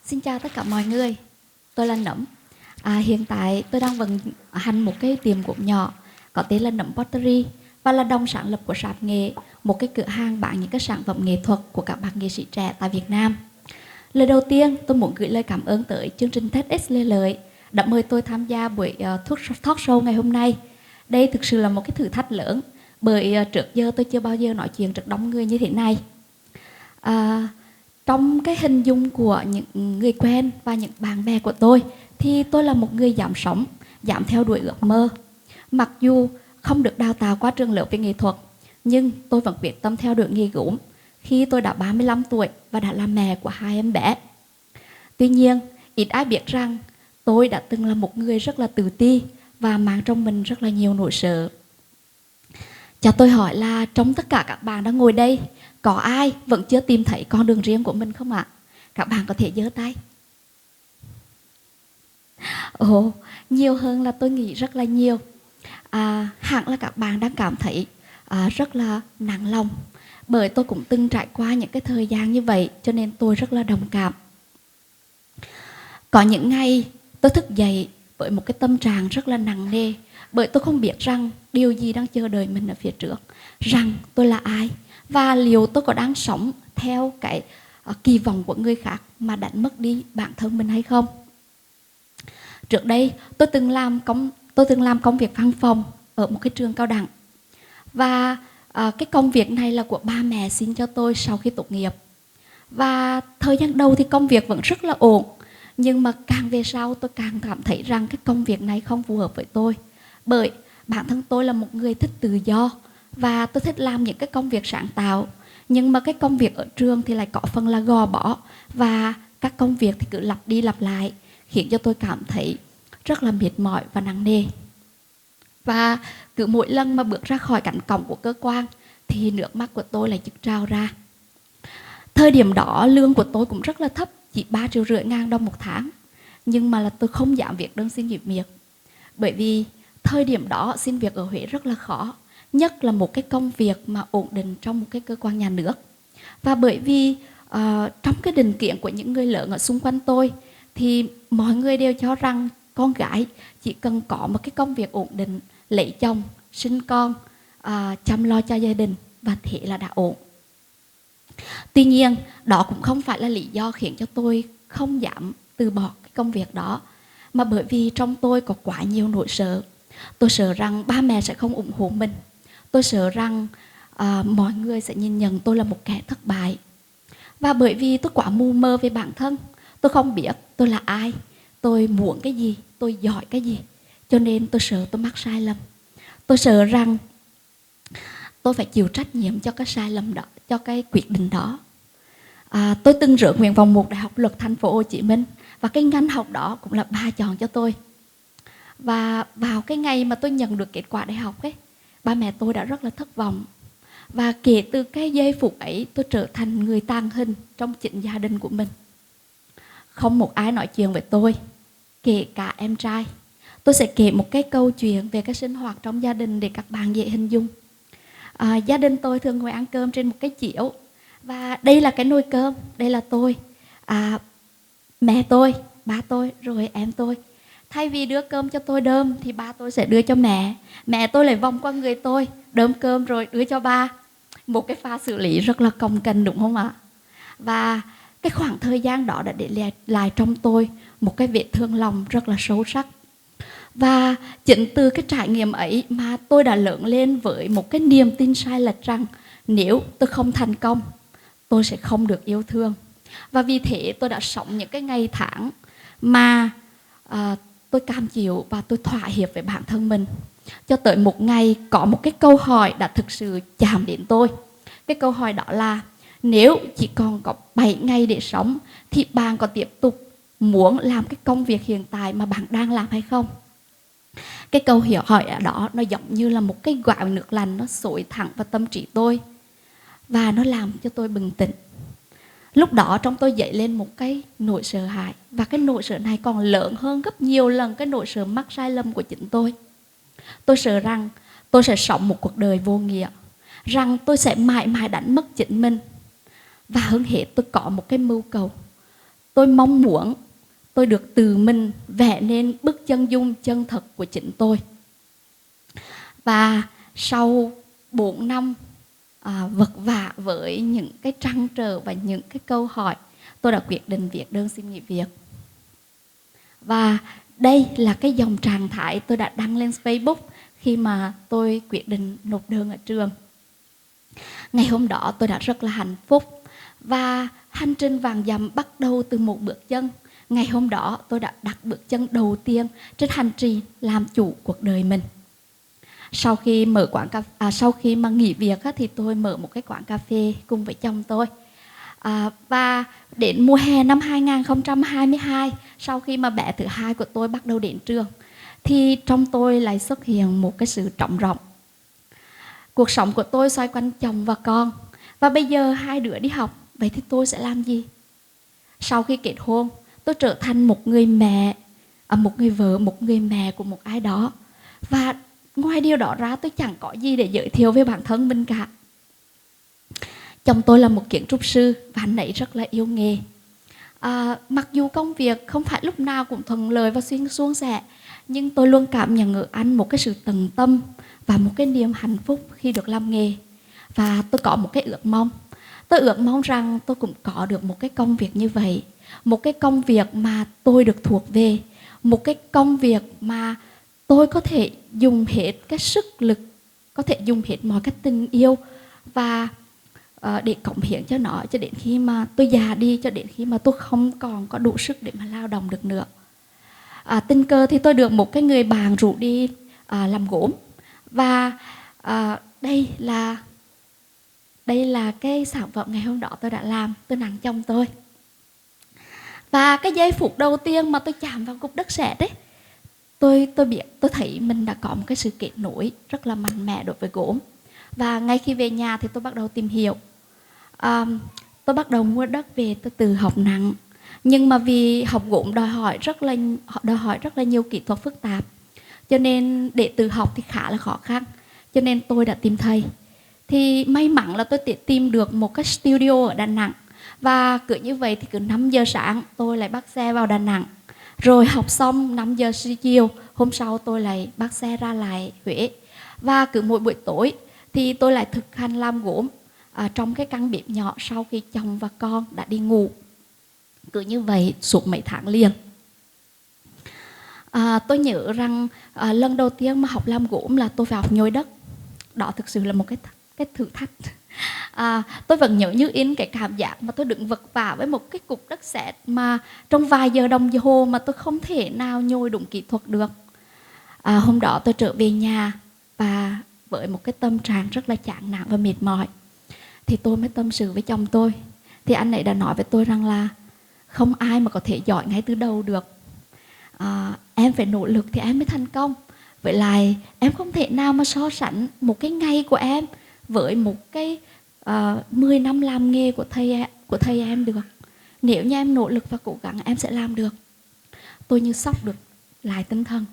Xin chào tất cả mọi người, tôi là Nấm. Hiện tại tôi đang vận hành một cái tiệm gốm nhỏ có tên là Nấm Pottery và là đồng sáng lập của Sạp Nghệ, một cái cửa hàng bán những cái sản phẩm nghệ thuật của các bạn nghệ sĩ trẻ tại Việt Nam. Lời đầu tiên tôi muốn gửi lời cảm ơn tới chương trình TEDx Lê Lợi đã mời tôi tham gia buổi talk show ngày hôm nay. Đây thực sự là một cái thử thách lớn bởi trước giờ tôi chưa bao giờ nói chuyện trước đông người như thế này. Trong cái hình dung của những người quen và những bạn bè của tôi thì tôi là một người dám sống, dám theo đuổi ước mơ. Mặc dù không được đào tạo qua trường lớp về nghệ thuật, nhưng tôi vẫn quyết tâm theo đuổi nghề gốm khi tôi đã 35 tuổi và đã là mẹ của 2 em bé. Tuy nhiên, ít ai biết rằng tôi đã từng là một người rất là tự ti và mang trong mình rất là nhiều nỗi sợ. Cho tôi hỏi là trong tất cả các bạn đang ngồi đây, có ai vẫn chưa tìm thấy con đường riêng của mình không ạ? Các bạn có thể giơ tay. Ồ, nhiều hơn là tôi nghĩ rất là nhiều. Hẳn là các bạn đang cảm thấy rất là nặng lòng. Bởi tôi cũng từng trải qua những cái thời gian như vậy, cho nên tôi rất là đồng cảm. Có những ngày tôi thức dậy với một cái tâm trạng rất là nặng nề, bởi tôi không biết rằng điều gì đang chờ đợi mình ở phía trước, rằng tôi là ai và liệu tôi có đang sống theo cái kỳ vọng của người khác mà đánh mất đi bản thân mình hay không. Trước đây tôi từng làm công việc văn phòng ở một cái trường cao đẳng, và cái công việc này là của ba mẹ xin cho tôi sau khi tốt nghiệp. Và thời gian đầu thì công việc vẫn rất là ổn, nhưng mà càng về sau tôi càng cảm thấy rằng cái công việc này không phù hợp với tôi. Bởi bản thân tôi là một người thích tự do và tôi thích làm những cái công việc sáng tạo. Nhưng mà cái công việc ở trường thì lại có phần là gò bó, và các công việc thì cứ lặp đi lặp lại, khiến cho tôi cảm thấy rất là mệt mỏi và nặng nề. Và cứ mỗi lần mà bước ra khỏi cánh cổng của cơ quan thì nước mắt của tôi lại trực trào ra. Thời điểm đó lương của tôi cũng rất là thấp, chỉ 3,5 triệu đồng một tháng. Nhưng mà là tôi không dám viết đơn xin nghỉ việc. Bởi vì thời điểm đó xin việc ở Huế rất là khó, nhất là một cái công việc mà ổn định trong một cái cơ quan nhà nước. Và bởi vì trong cái định kiến của những người lớn ở xung quanh tôi thì mọi người đều cho rằng con gái chỉ cần có một cái công việc ổn định, lấy chồng, sinh con, chăm lo cho gia đình và thế là đã ổn. Tuy nhiên, đó cũng không phải là lý do khiến cho tôi không dám từ bỏ cái công việc đó, mà bởi vì trong tôi có quá nhiều nỗi sợ. Tôi sợ rằng ba mẹ sẽ không ủng hộ mình. Tôi sợ rằng mọi người sẽ nhìn nhận tôi là một kẻ thất bại. Và bởi vì tôi quá mù mờ về bản thân, tôi không biết tôi là ai, tôi muốn cái gì, tôi giỏi cái gì. Cho nên tôi sợ tôi mắc sai lầm. Tôi sợ rằng tôi phải chịu trách nhiệm cho cái sai lầm đó, cho cái quyết định đó. Tôi từng rớt nguyện vọng một Đại học Luật Thành phố Hồ Chí Minh, và cái ngành học đó cũng là ba chọn cho tôi. Và vào cái ngày mà tôi nhận được kết quả đại học ấy, ba mẹ tôi đã rất là thất vọng. Và kể từ cái giây phút ấy, tôi trở thành người tàng hình trong chính gia đình của mình. Không một ai nói chuyện với tôi, kể cả em trai. Tôi sẽ kể một cái câu chuyện về cái sinh hoạt trong gia đình để các bạn dễ hình dung. Gia đình tôi thường ngồi ăn cơm trên một cái chiếu, và đây là cái nồi cơm, đây là tôi, mẹ tôi, ba tôi, rồi em tôi. Thay vì đưa cơm cho tôi đơm thì ba tôi sẽ đưa cho mẹ. Mẹ tôi lại vòng qua người tôi, đơm cơm rồi đưa cho ba. Một cái pha xử lý rất là cồng kềnh, đúng không ạ? Và cái khoảng thời gian đó đã để lại trong tôi một cái vết thương lòng rất là sâu sắc. Và chính từ cái trải nghiệm ấy mà tôi đã lớn lên với một cái niềm tin sai lệch rằng nếu tôi không thành công, tôi sẽ không được yêu thương. Và vì thế tôi đã sống những cái ngày tháng mà tôi cam chịu và tôi thỏa hiệp với bản thân mình. Cho tới một ngày có một cái câu hỏi đã thực sự chạm đến tôi. Cái câu hỏi đó là: nếu chỉ còn có 7 ngày để sống thì bạn có tiếp tục muốn làm cái công việc hiện tại mà bạn đang làm hay không? Cái câu hỏi đó nó giống như là một cái gạo nước lạnh, nó xối thẳng vào tâm trí tôi và nó làm cho tôi bừng tỉnh. Lúc đó trong tôi dậy lên một cái nỗi sợ hãi, và cái nỗi sợ này còn lớn hơn gấp nhiều lần cái nỗi sợ mắc sai lầm của chính tôi. Tôi sợ rằng tôi sẽ sống một cuộc đời vô nghĩa, rằng tôi sẽ mãi mãi đánh mất chính mình. Và hơn hết tôi có một cái mưu cầu. tôi mong muốn tôi được tự mình vẽ nên bức chân dung chân thật của chính tôi. Và sau 4 năm vật vã với những cái trăn trở và những cái câu hỏi, tôi đã quyết định viết đơn xin nghỉ việc. Và đây là cái dòng trạng thái tôi đã đăng lên Facebook khi mà tôi quyết định nộp đơn ở trường. Ngày hôm đó tôi đã rất là hạnh phúc và hành trình vàng dặm bắt đầu từ một bước chân. Ngày hôm đó tôi đã đặt bước chân đầu tiên trên hành trình làm chủ cuộc đời mình. Sau khi mà nghỉ việc thì tôi mở một cái quán cà phê cùng với chồng tôi. Và đến mùa hè năm 2022, sau khi mà bé thứ hai của tôi bắt đầu đến trường, thì trong tôi lại xuất hiện một cái sự trống rỗng. Cuộc sống của tôi xoay quanh chồng và con. Và bây giờ hai đứa đi học, vậy thì tôi sẽ làm gì? Sau khi kết hôn, tôi trở thành một người mẹ, một người vợ, một người mẹ của một ai đó. Và ngoài điều đó ra, tôi chẳng có gì để giới thiệu về bản thân mình cả. Chồng tôi là một kiến trúc sư và anh ấy rất là yêu nghề. Mặc dù công việc không phải lúc nào cũng thuận lợi và suôn sẻ, nhưng tôi luôn cảm nhận ở anh một cái sự tận tâm và một cái niềm hạnh phúc khi được làm nghề. Và tôi có một cái ước mong. Tôi ước mong rằng tôi cũng có được một cái công việc như vậy. Một cái công việc mà tôi được thuộc về. Một cái công việc mà tôi có thể dùng hết cái sức lực, có thể dùng hết mọi cái tình yêu và để cống hiến cho nó cho đến khi mà tôi già đi, cho đến khi mà tôi không còn có đủ sức để mà lao động được nữa. Tình cờ thì tôi được một cái người bạn rủ đi làm gốm. Và đây là cái sản phẩm ngày hôm đó tôi đã làm, tôi nặng chồng tôi. Và cái giây phút đầu tiên mà tôi chạm vào cục đất sét ấy, tôi thấy mình đã có một cái sự kết nối rất là mạnh mẽ đối với gốm. Và ngay khi về nhà thì tôi bắt đầu tìm hiểu. Tôi bắt đầu mua đất về, tôi tự học nặng. Nhưng mà vì học gốm đòi hỏi rất là nhiều kỹ thuật phức tạp, cho nên để tự học thì khá là khó khăn. Cho nên tôi đã tìm thầy. Thì may mắn là tôi tìm được một cái studio ở Đà Nẵng. Và cứ như vậy thì cứ 5 giờ sáng tôi lại bắt xe vào Đà Nẵng. Rồi học xong 5 giờ chiều, hôm sau tôi lại bắt xe ra lại Huế. Và cứ mỗi buổi tối thì tôi lại thực hành làm gốm trong cái căn bếp nhỏ sau khi chồng và con đã đi ngủ. Cứ như vậy suốt mấy tháng liền. Tôi nhớ rằng lần đầu tiên mà học làm gốm là tôi vào học nhồi đất. Đó thực sự là một cái thử thách. Tôi vẫn nhớ như in cái cảm giác mà tôi đứng vật vả với một cái cục đất sét mà trong vài giờ đồng hồ mà tôi không thể nào nhồi đúng kỹ thuật được. Hôm đó tôi trở về nhà và với một cái tâm trạng rất là chán nản và mệt mỏi, thì tôi mới tâm sự với chồng tôi. Thì anh ấy đã nói với tôi rằng là không ai mà có thể giỏi ngay từ đầu được. Em phải nỗ lực thì em mới thành công. Vậy lại em không thể nào mà so sánh một cái ngày của em với một cái 10 năm làm nghề của thầy em được. Nếu như em nỗ lực và cố gắng em sẽ làm được. Tôi như sốc được lại tinh thần.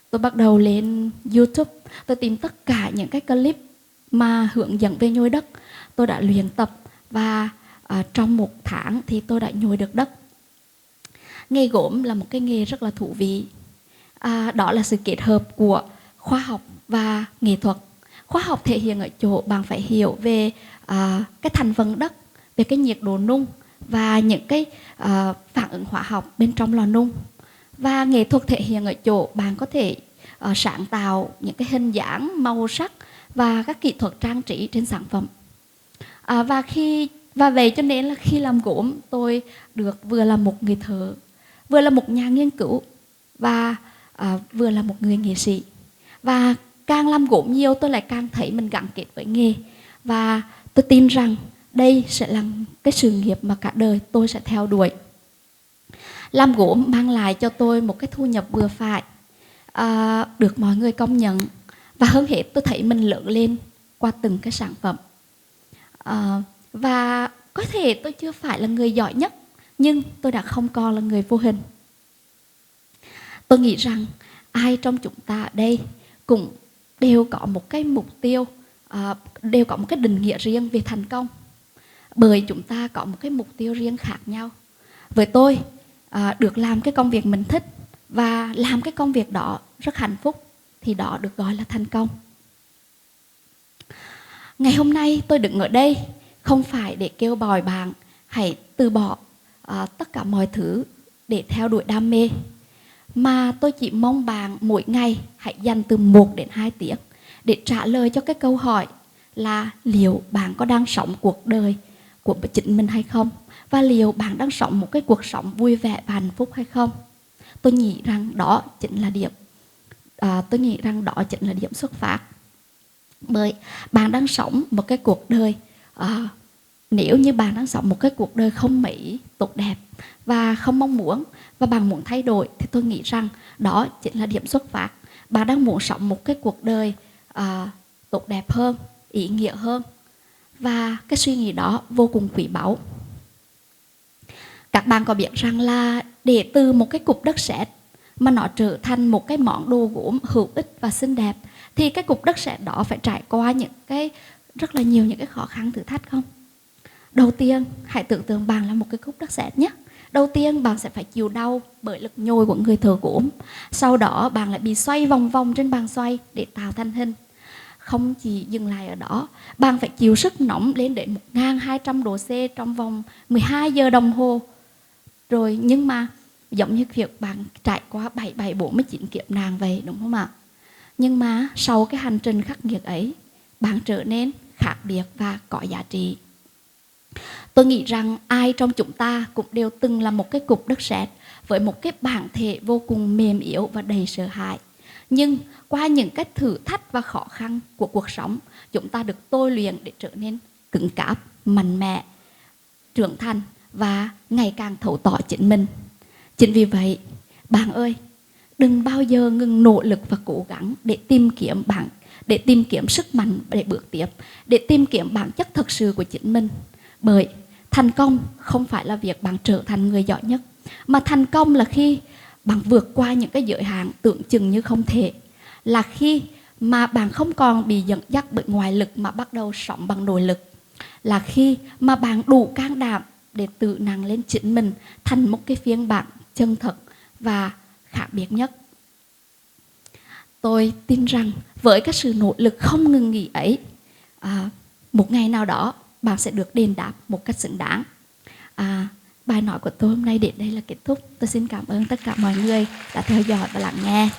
Tôi bắt đầu lên YouTube, tôi tìm tất cả những cái clip mà hướng dẫn về nhồi đất. Tôi đã luyện tập và trong 1 tháng thì tôi đã nhồi được đất. Nghề gốm là một cái nghề rất là thú vị. Đó là sự kết hợp của khoa học và nghệ thuật. Khoa học thể hiện ở chỗ bạn phải hiểu về cái thành phần đất, về cái nhiệt độ nung và những cái phản ứng hóa học bên trong lò nung. Và nghệ thuật thể hiện ở chỗ bạn có thể sáng tạo những cái hình dáng, màu sắc và các kỹ thuật trang trí trên sản phẩm. Và vậy cho nên là khi làm gốm, tôi được vừa là một người thợ, vừa là một nhà nghiên cứu và vừa là một người nghệ sĩ. Và càng làm gốm nhiều tôi lại càng thấy mình gắn kết với nghề. Và tôi tin rằng đây sẽ là cái sự nghiệp mà cả đời tôi sẽ theo đuổi. Làm gốm mang lại cho tôi một cái thu nhập vừa phải, được mọi người công nhận. Và hơn hết tôi thấy mình lớn lên qua từng cái sản phẩm. Và có thể tôi chưa phải là người giỏi nhất, nhưng tôi đã không còn là người vô hình. Tôi nghĩ rằng ai trong chúng ta ở đây cũng đều có một cái mục tiêu, đều có một cái định nghĩa riêng về thành công. Bởi chúng ta có một cái mục tiêu riêng khác nhau. Với tôi, được làm cái công việc mình thích và làm cái công việc đó rất hạnh phúc, thì đó được gọi là thành công. Ngày hôm nay tôi đứng ở đây không phải để kêu gọi bạn hãy từ bỏ tất cả mọi thứ để theo đuổi đam mê, mà tôi chỉ mong bạn mỗi ngày hãy dành từ 1 đến 2 tiếng để trả lời cho cái câu hỏi là liệu bạn có đang sống cuộc đời của chính mình hay không, và liệu bạn đang sống một cái cuộc sống vui vẻ và hạnh phúc hay không. Tôi nghĩ rằng đó chính là điểm xuất phát. Bởi bạn đang sống một cái cuộc đời, nếu như bạn đang sống một cái cuộc đời không mỹ, tốt đẹp và không mong muốn, và bạn muốn thay đổi, thì tôi nghĩ rằng đó chính là điểm xuất phát. Bạn đang muốn sống một cái cuộc đời tốt đẹp hơn, ý nghĩa hơn, và cái suy nghĩ đó vô cùng quý báu. Các bạn có biết rằng là để từ một cái cục đất sét mà nó trở thành một cái món đồ gốm hữu ích và xinh đẹp, thì cái cục đất sét đó phải trải qua rất là nhiều những cái khó khăn thử thách không? Đầu tiên, hãy tưởng tượng bạn là một cái cục đất sét nhé. Đầu tiên bạn sẽ phải chịu đau bởi lực nhồi của người thợ gốm. Sau đó bạn lại bị xoay vòng vòng trên bàn xoay để tạo thành hình. Không chỉ dừng lại ở đó, bạn phải chịu sức nóng lên đến 1200 độ C trong vòng 12 giờ đồng hồ. Rồi nhưng mà giống như việc bạn trải qua 7749 kiếp nạn vậy, đúng không ạ? Nhưng mà sau cái hành trình khắc nghiệt ấy, bạn trở nên khác biệt và có giá trị. Tôi nghĩ rằng ai trong chúng ta cũng đều từng là một cái cục đất sét với một cái bản thể vô cùng mềm yếu và đầy sợ hãi. Nhưng qua những cái thử thách và khó khăn của cuộc sống, chúng ta được tôi luyện để trở nên cứng cáp, mạnh mẽ, trưởng thành và ngày càng thấu tỏ chính mình. Chính vì vậy, bạn ơi, đừng bao giờ ngừng nỗ lực và cố gắng để tìm kiếm sức mạnh để bước tiếp, để tìm kiếm bản chất thực sự của chính mình. Bởi thành công không phải là việc bạn trở thành người giỏi nhất, mà thành công là khi bạn vượt qua những cái giới hạn tưởng chừng như không thể, là khi mà bạn không còn bị dẫn dắt bởi ngoại lực mà bắt đầu sống bằng nội lực, là khi mà bạn đủ can đảm để tự nâng lên chính mình thành một cái phiên bản chân thật và khác biệt nhất. Tôi tin rằng với cái sự nỗ lực không ngừng nghỉ ấy, một ngày nào đó bạn sẽ được đền đáp một cách xứng đáng. Bài nói của tôi hôm nay đến đây là kết thúc. Tôi xin cảm ơn tất cả mọi người đã theo dõi và lắng nghe.